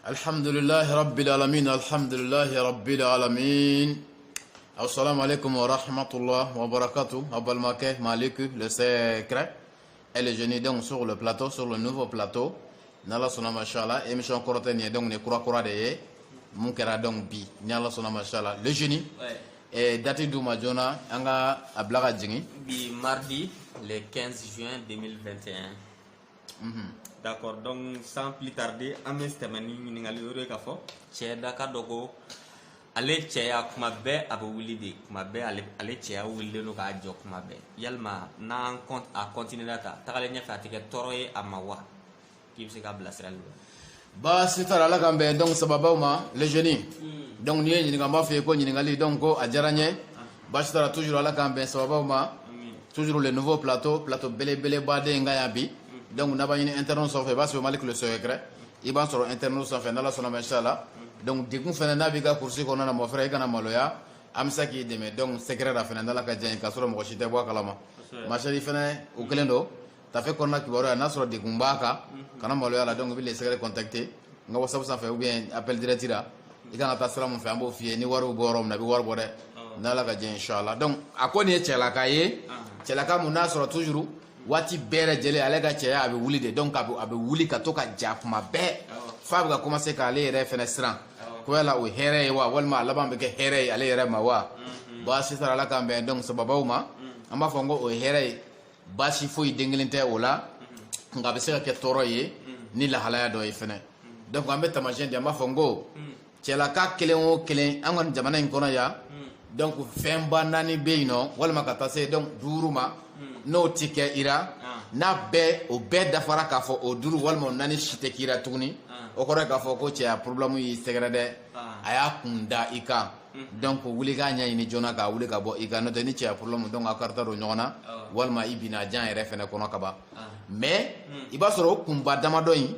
Alhamdulillah Rabbil Alamin, Alhamdulillah Rabbil Alamin. Assalamu alaikum wa rahmatullah wa barakatuh. Abal Makeh Malik, le secret. Et les jeunes donc sur le plateau, sur le nouveau plateau. Nala sona machallah. Émission Koroteni donc ne kura de Munkera donc bi. Nala sona machallah. Le jeune. Et date du Majona, Anga Ablaga Djingi. Bi mardi, le 15 juin 2021. D'accord, donc sans plus tarder, Amestemani Miningali Kafo, Che Dakadogo, Ale Chea Kumabe, Abouilide, Kumabe, Ale Chea Wilde Loka Jok Kumabe. Yalma, Nan compte à continuer data, Taralenia Fatigue, Toroe Amawa, qui se cabla Sral. Bah, c'est à la Gambe, donc Sababauma, le génie. Donc, N'y Ningamba fait quoi, Ningali, donc, à Djaranye, Bastara toujours à la Gambe, Sababauma, toujours le nouveau plateau, plateau Bele Bade Ngayabi. Donc, on a une internet sur Facebook, c'est Malik le secret. Il va sur internet sur Facebook, sur la donc, dès qu'on fait un navigateur pour ceux qu'on a mon frère, qu'on a maloya, Amsa qui est donc secret à faire dans la Kadjan, Kasoro Mochite Boakalama. Ma chérie Fene, au Glendo, t'as fait qu'on a qui va à Nasro de Gumbaka, quand on a maloya, donc, il est secret contacté. On va savoir ça fait ou bien appel direct. Il y a un passage mon fait un beau fier, ni waru borom, nabi war bore, dans la Kadjan, Inch'Allah. Donc, à quoi n'est-ce que la cahier? C'est la Kamuna sur toujours. Wati bere jele alega cheya abe wuli de donc abe wuli ka toka jakuma be fab ga commencer ka le re fenestran ko la o here wa walma laban be ke here ale re ma wa ba sitara la kambe donc sababu ma amba fongo o here ba si foi dengelente ola nga be se ka toro ye ni la halaya do fene donc ambe tamajen de amba fongo chela ka kelen o kelen angon jamana in kono ya donc femba nani be no walma ka tase donc duruma no tike ira na be o be dafara ka fo o duru walmo nani shite kira tuguni o kore ka fo ko che problème yi segrede aya kunda ika donc wuli ga nya ni jona ka wuli ka bo ika no tani che problème donc akarta ro nyona walma ibina jan refene kono kaba mais iba soro kumba damado yi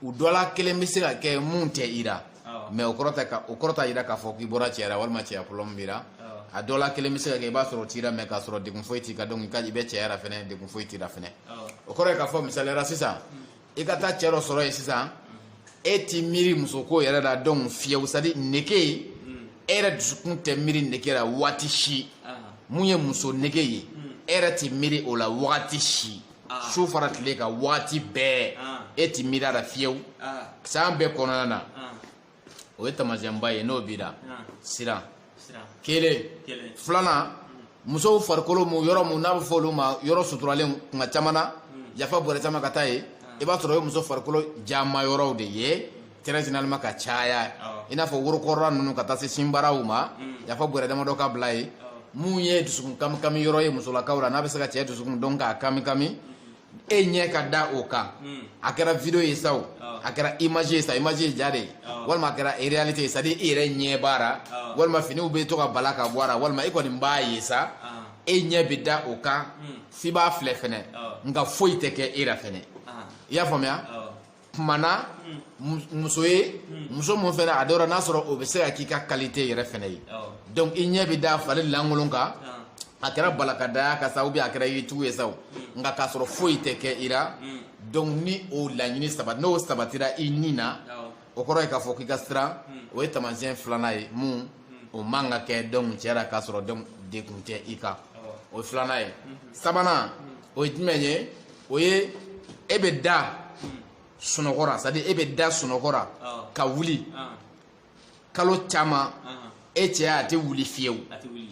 u dola kele misira ke munte ira mais o korota ira ka fo ki bora che walma che problème mira a dola kele misega ke ba soro tira me ka soro de kunfoiti ka donc ka ibe chera fene de kunfoiti da fene o kore ka fo misalera sisa e ka ta chero soro e sisa e ti miri musoko yera da donc fie usadi neke era dusukun te miri neke ra wati shi munye muso neke yi era ti miri o la wati shi so farat le ka wati be e ti mira da fie sa be konana o eta majamba ye no bida sira kele flana muso farkolo mu yoro mu na folo ma yoro suturalen nga chamana yafa bore chama kataye e ba toro muso farkolo jama yoro de ye traditional maka chaya ina fo woro korra nunu kata se simbara uma yafa bore dama do ka blai mu ye dusukun kam yoro ye muso la kawra na be saka che dusukun donka kam e nye ka da oka akera video ye saw akera image sa image jare walma akera reality sa di ire nye bara walma fini ube to ka balaka bwara walma iko ni mbaye sa e nye bida oka fiba flefene nga foite ke ira fene ya famia mana muso mo fena adora nasoro obese akika qualité ire fene donc inye bida fale langolonga akera balaka da ka saubi akera yitu yesaw nga kasoro foite ke ira donc ni o lañini sabat no sabatira inina o koro ka fo ki gastra o etamanjen flanae mu o manga ke donc tiara kasoro donc de kunte ika o flanae sabana o itmenye o ye ebe da sunokora c'est-à-dire ebe da sunokora ka wuli kalo chama etia te wuli fiew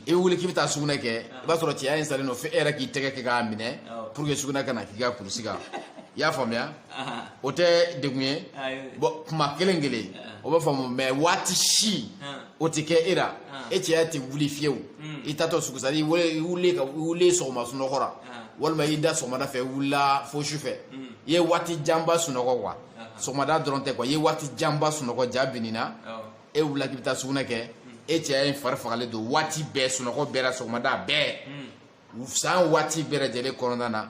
e wuli kibita suguna ke ba soro tia installé no fe era ki tege ke ga mine pour que suguna kana ki ga kursiga ya famia o te degunye bo kuma kelengele o ba famu me wati shi o te ke era etia te wuli fiew itato sukusari wuli so ma sunokora walma ida so ma da fe wula fo chufe ye wati jamba sunoko kwa so ma da dronte kwa ye wati jamba sunoko jabinina e wula kibita suguna ke e cɛ in fari fagalen don waati bɛɛ sunɔgɔ bɛɛ la sɔgɔmada bɛɛ san waati bɛɛ lajɛlen kɔnɔna na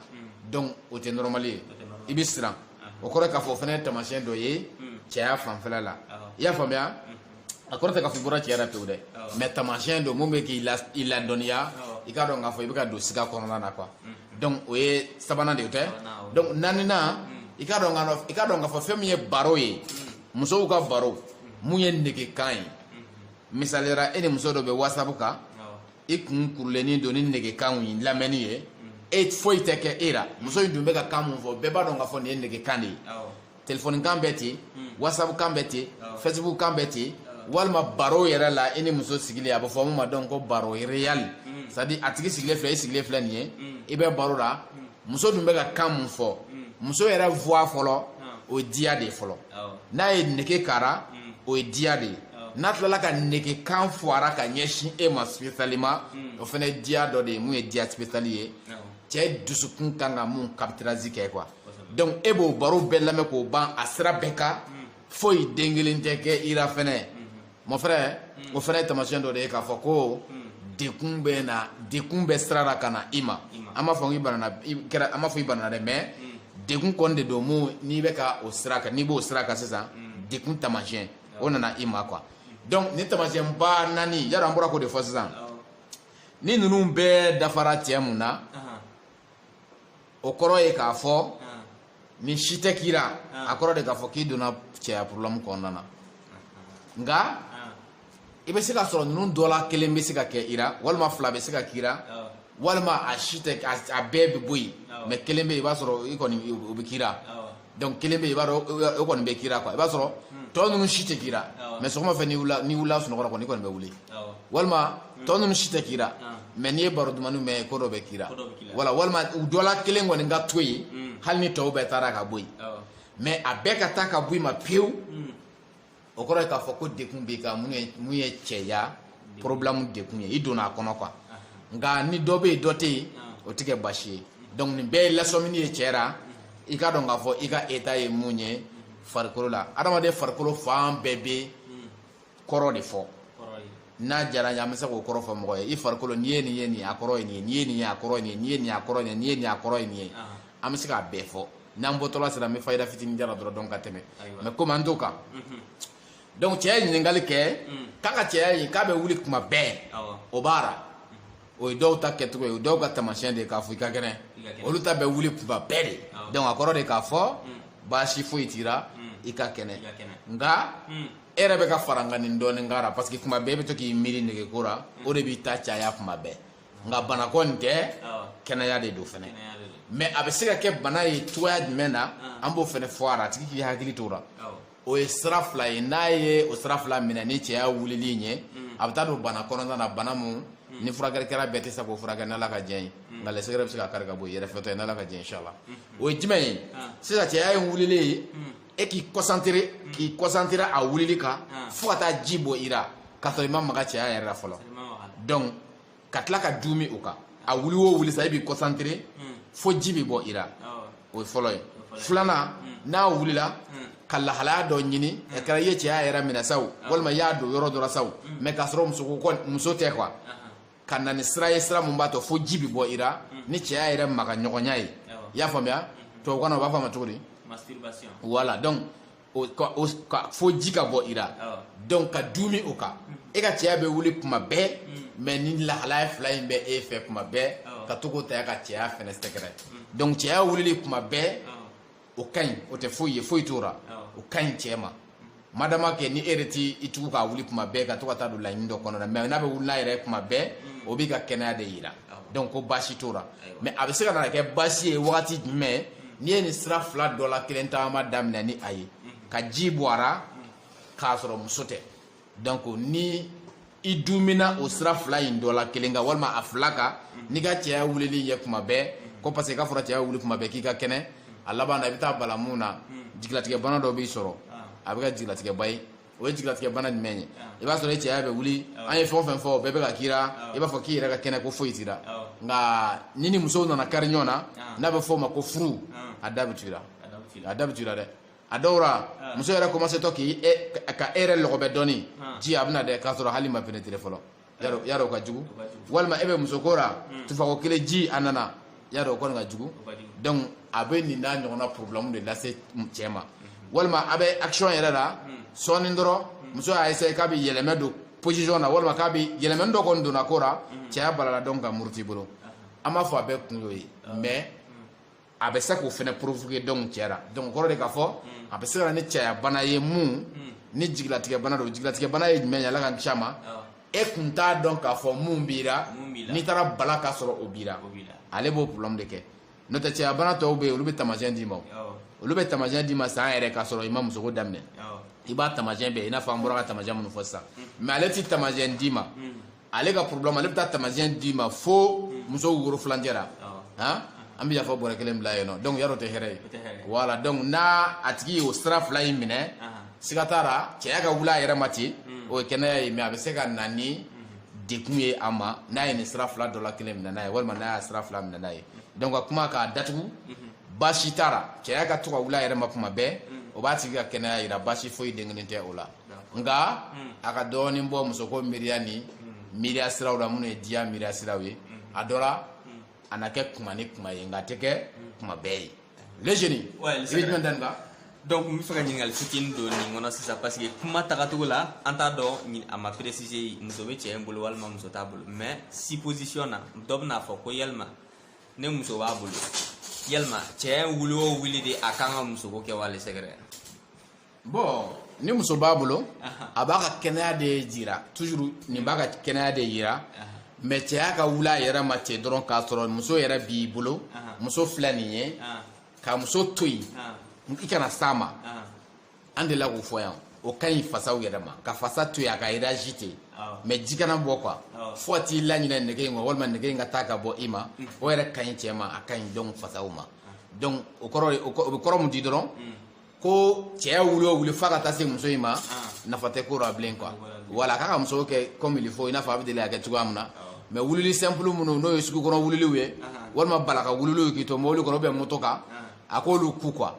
donc o tɛ normal ye i bɛ siran o kɔrɔ k'a fɔ o fana ye taamasiyɛn dɔ ye cɛya fanfɛla la i y'a faamuya a kɔrɔ tɛ k'a fɔ i bɔra cɛya la pewu dɛ mais taamasiyɛn dɔ mun bɛ k'i ladɔnniya i k'a dɔn k'a fɔ i bɛ ka don siga kɔnɔna na quoi donc o ye sabanan de ye o tɛ donc naaninan i k'a dɔn k'a fɔ fɛn min ye baro ye muso ka baro mun ye nege kan ye misalera e ni muso dɔ bɛ whatsapp kan i kun kurulenin don ni nege kan ye lamɛnni ye e foyi tɛ kɛ e la muso in dun bɛ ka kan mun fɔ bɛɛ b'a dɔn k'a fɔ nin ye nege kan de ye telefɔni kan bɛ ten whatsapp kan bɛ ten facebook kan bɛ ten walima baro yɛrɛ la i ni muso sigilen a bɛ fɔ mun ma dɔn ko baro réel c'est à dire a tigi sigilen filɛ i sigilen filɛ nin ye i bɛ baro la muso dun bɛ ka kan mun fɔ muso yɛrɛ voix fɔlɔ o ye diya de ye fɔlɔ n'a ye nege kara o ye diya de ye n'a tilala ka nege kan fɔra ka ɲɛsin e ma spécialement o fana ye diya dɔ de ye mun ye diya spécial ye cɛ dusukun kan ka mun capitaliser kɛ quoi donc e b'o baro bɛɛ lamɛn k'o ban a sira bɛɛ kan foyi den kelen tɛ kɛ ira fɛnɛ mon frère o fana ye tamasiyɛn dɔ de ye k'a fɔ ko dekun bɛ na dekun bɛ sira la ka na i ma an m'a fɔ i banana an m'a fɔ i banana dɛ mais dekun kɔni de don mun n'i bɛ ka o sira kan n'i b'o sira kan sisan dekun tamasiyɛn o nana i ma quoi donc ni tamasiyɛn ba naani yadɔ an bɔra k'o de fɔ sisan ni ninnu bɛɛ dafara cɛ mun na o kɔrɔ ye k'a fɔ ni si tɛ k'i la a kɔrɔ de k'a fɔ k'i donna cɛya problème kɔnɔna na nka i bɛ se ka sɔrɔ ninnu dɔ la kelen bɛ se ka kɛ i la walima fila bɛ se ka k'i la walima a si tɛ a bɛɛ bɛ bɔ yen mais kelen bɛ yen i b'a sɔrɔ i kɔni o bɛ k'i la donc kelen bɛ yen i b'a dɔn o kɔni bɛ k'i la quoi i b'a sɔrɔ tɔ ninnu si tɛ k'i la mais sɔgɔma fɛ n'i wulila sunɔgɔ kɔni i kɔni bɛ wuli walima tɔ ninnu si tɛ k'i la mais n'i ye baro dumani mɛn ko dɔ bɛ k'i la wala walima u dɔ la kelen kɔni ka to yen hali ni tɔw bɛɛ taara ka bɔ yen mais a bɛɛ ka taa ka bɔ i ma pewu o kɔrɔ ye k'a fɔ ko dekun b'i kan mun ye cɛya problème dekun ye i donna a kɔnɔ quoi nka ni dɔ bɛ yen dɔ tɛ yen o tɛ kɛ baasi ye donc nin bɛɛ ye lasɔmini ye cɛ la i ka dɔn k'a fɔ i ka état ye mun ye farikolo la adamaden farikolo fan bɛɛ bɛ kɔrɔ de fɔ n'a diyara n ye an bɛ se k'o kɔrɔ fɔ mɔgɔ ye i farikolo n'i ye nin ye nin a kɔrɔ ye nin ye n'i ye nin ye a kɔrɔ ye nin ye n'i ye nin ye a kɔrɔ ye nin ye n'i ye nin ye a kɔrɔ ye nin ye an bɛ se k'a bɛɛ fɔ n'an bɔtɔla sera n bɛ fayida fitinin jara dɔrɔn donc ka tɛmɛ mais komi an t'o kan donc cɛ ye ɲininkali kɛ k'a ka cɛya ye k'a bɛ wuli tuma bɛɛ o b'a la o ye dɔw ta kɛcogo ye o dɔw ka tamasiyɛn de ye k'a fɔ i ka kɛnɛ olu ta bɛ wuli tuma bɛɛ de donc a kɔrɔ de k'a fɔ baasi foyi t'i la i ka kɛnɛ nka e yɛrɛ bɛ ka fara n kan nin dɔɔnin k'a la parce que tuma bɛɛ i bɛ to k'i miiri negeko la o de b'i ta caya tuma bɛɛ nka bana ko nin tɛ kɛnɛya de don fɛnɛ mais a bɛ se ka kɛ bana ye cogoya jumɛn na an b'o fɛnɛ fɔ a la a tigi k'i hakili t'o la o ye sira fila ye n'a ye o sira fila minɛ ni cɛya wulili ɲɛ a bɛ taa don bana kɔnɔna na bana mun ni furakɛlikɛla bɛɛ tɛ se k'o furakɛ n'ala ka diɲɛ ye nka lɛsɛgɛrɛ bɛ se ka kari ka bɔ i yɛrɛ fɛtɔ ye n'ala ka diɲɛ inshallah o ye jumɛn ye sisan cɛya ye wulilen ye e k'i concentré a wulili kan fo ka taa ji bɔ i la k'a sɔrɔ i ma maga cɛya yɛrɛ la fɔlɔ donc ka tila ka dumi o kan a wuli o wuli sa i b'i concentré fo ji bɛ bɔ i la o ye fɔlɔ ye filanan n'a wulila ka lahalaya dɔ ɲini a kɛra i ye cɛya yɛrɛ minɛ saw walima i y'a don yɔrɔ dɔ la saw mais k'a sɔrɔ muso tɛ quoi ka na ni sira ye sira mun b'a to fo ji bɛ bɔ i la ni cɛya yɛrɛ maga ɲɔgɔnya ye i y'a faamuya tubabukan na u b'a fɔ a ma cogo di masturbation voilà donc fo ji ka bɔ i la donc ka dumi o kan e ka cɛya bɛ wuli tuma bɛɛ mais ni lahalaya fila in bɛ e fɛ tuma bɛɛ ka to k'o ta ka cɛya fɛnɛ sɛgɛrɛ donc cɛya wulili tuma bɛɛ o ka ɲi o tɛ foyi ye foyi t'o la o ka ɲi cɛ ma madama kɛ ni e yɛrɛ t'i tugu k'a wuli tuma bɛɛ ka to ka taa don laɲini dɔ kɔnɔ na mais n'a bɛ wuli n'a yɛrɛ tuma bɛɛ o b'i ka kɛnɛya de yira donc ko baasi t'o la mais a bɛ se ka na kɛ baasi ye wagati jumɛn n'i ye nin sira fila dɔ la kelen taama daminɛ ni a ye ka ji bɔ a la k'a sɔrɔ muso tɛ donc ni i dumina o sira fila in dɔ la kelen kan walima a fila kan n'i ka cɛya wulili ye tuma bɛɛ ko parce que k'a fɔra cɛya wuli tuma bɛɛ k'i ka kɛnɛ a laban na i bɛ taa bala mun na jigilatigɛ bana dɔ b'i sɔrɔ a bɛ ka jigilatigɛ ba ye o ye jigilatigɛ bana jumɛn ye i b'a sɔrɔ e cɛya bɛ wuli an ye fɛn o fɛn fɔ o bɛɛ bɛ ka k'i la i b'a fɔ k'i yɛrɛ ka kɛnɛ ko foyi t'i la nka ni ni musow nana kari ɲɔgɔn na n'a bɛ fɔ o ma ko furu a da bɛ tu i la a da bɛ tu i la dɛ a dɔw la muso yɛrɛ commencé tɔ ka e yɛrɛ lɔgɔbɛ dɔɔnin ji a bɛ na dɛ k'a sɔrɔ hali ma pénétrer fɔlɔ yarɔ o ka jugu walima e bɛ muso ko la tufako kelen ji a nana yarɔ o kɔni ka jugu donc a bɛ nin n'a ɲɔgɔnna problème de lase cɛ ma walima a bɛ action yɛrɛ la sɔɔni dɔrɔn muso y'a essayer k'a bɛ yɛlɛmɛ don position na walima k'a bɛ yɛlɛmɛni dɔ kɔni donna ko la cɛya balala donc ka muruti i bolo an b'a fɔ a bɛɛ kun y'o ye mais a bɛ se k'o fana provoquer donc cɛ la donc kɔrɔ de k'a fɔ a bɛ se ka na ni cɛya bana ye mun ni jigilatigɛ bana don jigilatigɛ bana ye jumɛn ye Ala k'an kisi a ma e kun t'a dɔn k'a fɔ mun b'i la n'i taara bala k'a sɔrɔ o b'i la ale b'o problème de kɛ n'o tɛ cɛya bana tɔw bɛ yen olu bɛ taamasiyɛn d'i ma olu bɛ taamasiyɛn d'i ma san yɛrɛ k'a sɔrɔ i ma musoko daminɛ i b'a taamasiyɛn bɛɛ i n'a fɔ an bɔra ka taamasiyɛn minnu fɔ sisan mais ale ti taamasiyɛn d'i ma ale ka problème ale bɛ taa taamasiyɛn d'i ma fo muso woro filancɛ la an bɛ yafa bɔrɛ kelen bila yen nɔ donc yarɔ tɛ hɛrɛ ye voilà donc n'a a tigi ye o sira fila in minɛ siga t'a la cɛya ka wuli a yɛrɛ ma ten o ye kɛnɛya ye mais a bɛ se ka na ni dekun ye a ma n'a ye nin sira fila dɔ la kelen minɛ n'a ye walima n'a y'a sira fila minɛ n'a ye donc a kuma k'a datugu baasi t'a la cɛya ka to ka wuli a yɛrɛ ma kuma bɛɛ o b'a tigi ka kɛnɛya yira baasi foyi den kelen tɛ o la nka a ka dɔɔnin bɔ musoko miiriya ni miiriya siraw la minnu ye diya miiriya siraw ye a dɔ la a na kɛ kuma ni kuma ye nka a tɛ kɛ kuma bɛɛ ye les jeunes i bɛ jumɛn da nin kan donc n bɛ fɛ ka ɲininkali fitinin don nin kɔnɔ sisan parce que kuma tagacogo la an t'a dɔn a ma préciser muso bɛ cɛ in bolo walima muso t'a bolo mais supposition na dɔ bɛna fɔ ko yalima ne muso b'a bolo yalima cɛ wuli o wuli de a kan ka musoko kɛ wale sɛgɛrɛ bon ni muso b'a bolo a b'a ka kɛnɛya de jira toujours nin b'a ka kɛnɛya de jira mais cɛya ka wuli a yɛrɛ ma ten dɔrɔn k'a sɔrɔ muso yɛrɛ b'i bolo muso filɛ nin ye ka muso to yen i kana s'a ma an delila k'o fɔ yan o ka ɲi fasaw yɛrɛ ma ka fasa to yen a ka énergie ten mais ji kana bɔ quoi fo ka t'i laɲinɛ nege in kɔ walima nege in ka taa ka bɔ i ma o yɛrɛ ka ɲi cɛ ma a ka ɲi donc fasaw ma donc o bɛ kɔrɔ mun di dɔrɔn ko cɛya wuli o wuli f'a ka taa se muso in ma nafa tɛ ko la bilen quoi voilà a k'a ka muso kɛ comme il faut i n'a fɔ a bɛ deli ka kɛ cogoya min na mais wulili simple minnu n'o ye sugu kɔnɔ wuliliw ye walima balaka wuliliw k'i to mobili kɔnɔ ou bien moto kan a k'olu ku quoi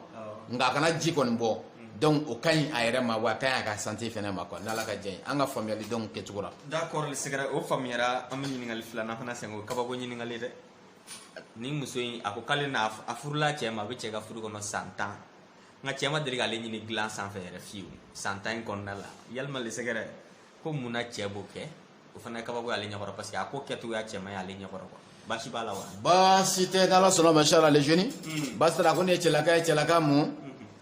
nka a kana ji kɔni bɔ donc o ka ɲi a yɛrɛ ma wa a ka ɲi a ka santé fɛnɛ ma quoi n'Ala ka diɲɛ ye an ka faamuyali donc kɛcogo la d'accord sɛgɛrɛ o faamuyara an bɛ ɲininkali filanan fana sɛŋɛ o kabako ɲininkali dɛ ni muso in a ko k'ale n'a a furula cɛ ma a bɛ cɛ ka furu kɔnɔ san 10 nka cɛ ma deli k'ale ɲini dilan sanfɛ yɛrɛ fiyewu san 10 in kɔnɔna la yalima le sɛgɛrɛ ko mun na cɛ b'o kɛ o fana kabako y'ale ɲɛkɔrɔ parce que a ko kɛcogoya cɛman y'ale ɲɛkɔrɔ quoi baasi b'a la wa baasi tɛ n'Ala sɔnna ma inchallah les jeunes baasi t'a la ko nin ye cɛlaka ye cɛlaka mun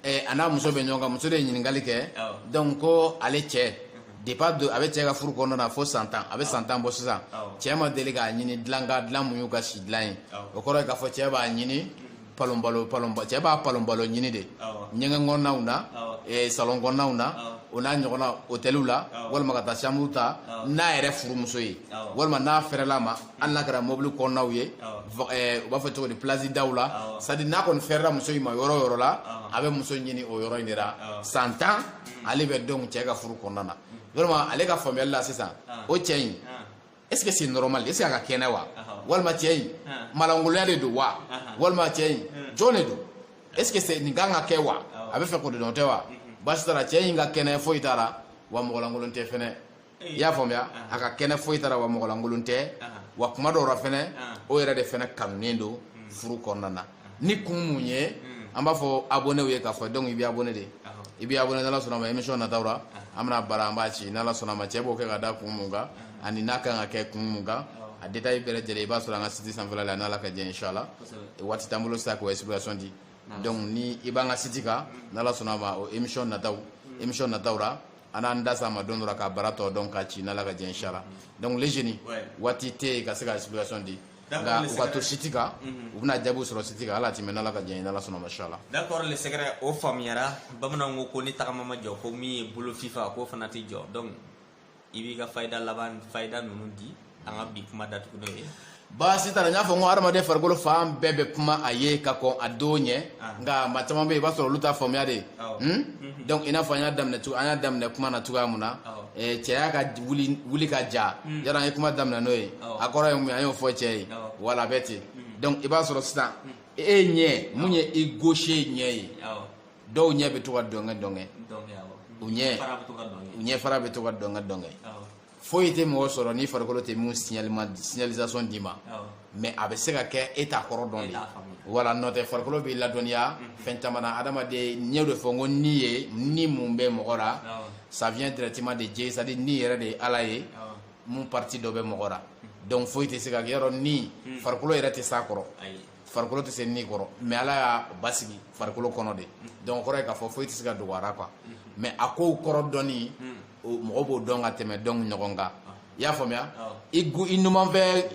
a n'a muso bɛ ɲɔgɔn kan muso de ye ɲininkali kɛ donc ko ale cɛ depuis a bɛ cɛ ka furu kɔnɔna na fo san 10 a bɛ san 10 bɔ sisan cɛ ma deli k'a ɲini dilan mun y'u ka si dilan ye o kɔrɔ ye k'a fɔ cɛ b'a ɲini cɛ b'a palonbalo ɲini de ɲɛgɛn kɔnɔnaw na salon kɔnɔnaw na o n'a ɲɔgɔnna hôteliw la walima ka taa chambre ta n'a yɛrɛ furumuso ye walima n'a fɛrɛla ma hali n'a kɛra mobili kɔnɔnaw ye u b'a fɔ cogo di place daw la c'est à dire n'a kɔni fɛrɛla muso in ma yɔrɔ o yɔrɔ la a bɛ muso ɲini o yɔrɔ in de la san 10 ale bɛ donc cɛ ka furu kɔnɔna na vraiment ale ka faamuyali la sisan o cɛ in est ce que c'est normal est ce que a ka kɛnɛ wa walima cɛ in malangoloya de don wa walima cɛ in jɔn de don est ce que c'est nin kan ka kɛ wa a bɛ fɛ k'o de dɔn tɛ wa baasi t'a la cɛ in ka kɛnɛ foyi t'a la wa mɔgɔlankolon tɛ fɛnɛ i y'a faamuya a ka kɛnɛ foyi t'a la wa mɔgɔlankolon tɛ wa kuma dɔw la fɛnɛ o yɛrɛ de fɛnɛ kanunen don furu kɔnɔna na ni kun mun ye an b'a fɔ abonnéw ye k'a fɔ donc i bɛ abonné de i bɛ abonné n'Ala sɔnna ma émission nataw la an bɛna baara an b'a ci n'Ala sɔnna ma cɛ b'o kɛ ka da kun mun kan ani n'a kan ka kɛ kun mun kan a détail bɛɛ lajɛlen i b'a sɔrɔ an ka site sanfɛla la n'Ala ka diɲɛ inchallah waati t'an bolo sisan k'o explication di donc ni i b'an ka site kan n'Ala sɔnna ma o émission nataw la an n'an da s'a ma don dɔ la ka baara tɔ dɔn k'a ci n'Ala ka diɲɛ inchallah donc les jeunes waati tɛ yen ka se ka explication di nka u ka to site kan u bɛna jaabiw sɔrɔ site kan ala tɛmɛ n'Ala ka diɲɛ n'Ala sɔnna ma inchallah d'accord le sɛgɛrɛ o faamuyara bamananw ko ni tagama ma jɔ ko min ye bolo fifa ko fana tɛ jɔ donc i b'i ka fayida laban fayida ninnu di an ka bi kuma datugu n'o ye baasi t'a la n y'a fɔ n ko hadamaden farikolo fan bɛɛ bɛ kuma a ye ka kɔn a don ɲɛ nka maa caman bɛ yen i b'a sɔrɔ olu t'a faamuya de donc i n'a fɔ an y'a daminɛ kuma na cogoya mun na cɛya ka wuli ka ja yala an ye kuma daminɛ n'o ye a kɔrɔ ye mun ye an y'o fɔ cɛ ye wala a bɛ ten donc i b'a sɔrɔ sisan e ɲɛ mun ye i gauche ɲɛ ye dɔw ɲɛ bɛ to ka dɔngɛ u ɲɛ fara bɛ to ka dɔngɛ foyi tɛ mɔgɔ sɔrɔ ni farikolo tɛ mun signalisation d'i ma mais a bɛ se ka kɛ e t'a kɔrɔ dɔn de wala n'o tɛ farikolo b'i ladɔnniya fɛn caman na adamaden ɲɛ dɔ fɔ n ko ni mun bɛ mɔgɔ la ça vient directement de Dieu c'est à dire ni yɛrɛ de ye Ala ye mun partie dɔ bɛ mɔgɔ la donc foyi tɛ se ka kɛ yɔrɔ ni farikolo yɛrɛ tɛ s'a kɔrɔ farikolo tɛ se ni kɔrɔ mais ala y'a basigi farikolo kɔnɔ de donc kɔrɔ ye k'a fɔ foyi tɛ se ka dɔgɔya quoi mais a kow kɔrɔ dɔnni mɔgɔ b'o dɔn ka tɛmɛ dɔn ɲɔgɔn kan i y'a faamuya i numanfɛ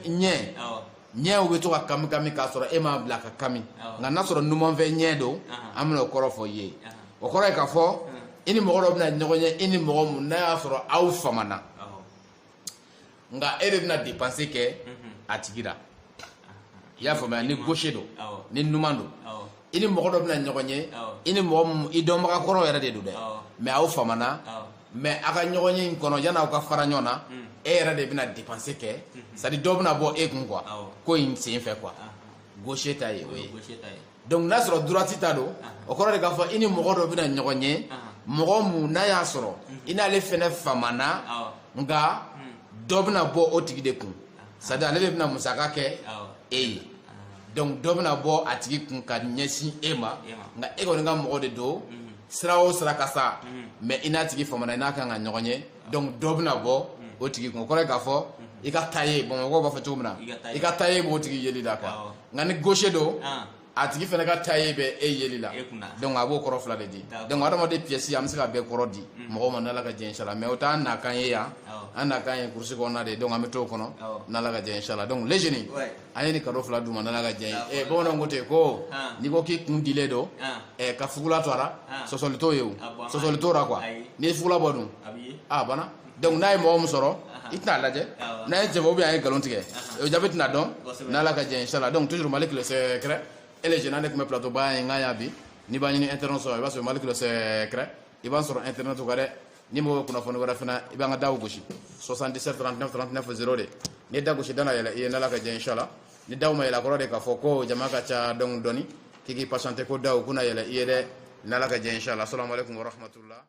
ɲɛ bɛ to ka kami k'a sɔrɔ e m'a bila ka kami nka n'a sɔrɔ numanfɛ ɲɛ don an bɛna o kɔrɔ fɔ i ye o kɔrɔ ye k'a fɔ i ni mɔgɔ dɔ bɛna ɲɔgɔn ye i ni mɔgɔ mun n'a y'a sɔrɔ aw famana nka e de bɛna dépenser kɛ a tigi la i y'a faamuya ni gaucher don ni numan don i ni mɔgɔ dɔ bɛna ɲɔgɔn ye i ni mɔgɔ mun i dɔnbaga kɔrɔ yɛrɛ de don dɛ mais aw famana mais a ka ɲɔgɔn ye in kɔnɔ yan'aw ka fara ɲɔgɔn na e yɛrɛ de bɛna dépenser kɛ c'est à dire dɔ bɛna bɔ e kun quoi ko in sen fɛ quoi gaucher ta ye o ye donc n'a sɔrɔ droite ta don o kɔrɔ de k'a fɔ i ni mɔgɔ dɔ bɛna ɲɔgɔn ye mɔgɔ mun n'a y'a sɔrɔ i n'ale fɛnɛ famana nka dɔ bɛna bɔ o tigi de kun c'est à dire ale de bɛna musaka kɛ e ye donc dɔ bɛna bɔ a tigi kun ka ɲɛsin e ma nka e kɔni ka mɔgɔ de don sira o sira ka sa mais i n'a tigi famana i n'a kan ka ɲɔgɔn ye donc dɔ bɛna bɔ o tigi kun o kɔrɔ ye k'a fɔ i ka taille bamakɔ b'a fɔ cogo min na i ka taille b'o tigi yeli la quoi nka ni gaucher don a tigi fɛnɛ ka taille bɛ e yeli la donc a b'o kɔrɔ fila de di donc adamaden pièce an bɛ se ka bɛɛ kɔrɔ di mɔgɔw ma n'ala ka jɛ inshallah mais o t'an na kan ye yan an na kan ye kurusi kɔnɔna de donc an bɛ t'o kɔnɔ n'ala ka jɛ inshallah donc les jeunes an ye ni cadeau fila d'u ma n'ala ka jɛ ye bamananw ko ten ko n'i ko k'i kun dilen don ka fugula to a la sɔsɔli t'o ye o sɔsɔli t'o la quoi n'i ye fugula bɔ dun a banna donc n'a ye mɔgɔ min sɔrɔ i tɛna lajɛ n'a ye jɛbɛ ou bien a ye nkalon tigɛ o jaabi tɛna dɔn n'ala ka jɛ inshallah donc toujours Mali Kilo Secret et les jeunes avec mes plateaux bas et ngayabi ni ba ni internet so ba so Mali Kilo Secret i b'a sɔrɔ internet ko dɛ ni mo kunnafoni wɛrɛ fana i b'an ka daw gosi 77 39 39 0 de ni da gosi dana yɛlɛ i ye n'ala ka jɛ inshallah ni daw ma yɛlɛ kɔrɔ de k'a fɔ ko jama ka ca donc dɔni k'i k'i patienter ko daw kuna yɛlɛ i ye dɛ n'ala ka jɛ inshallah assalamu alaikum wa rahmatullah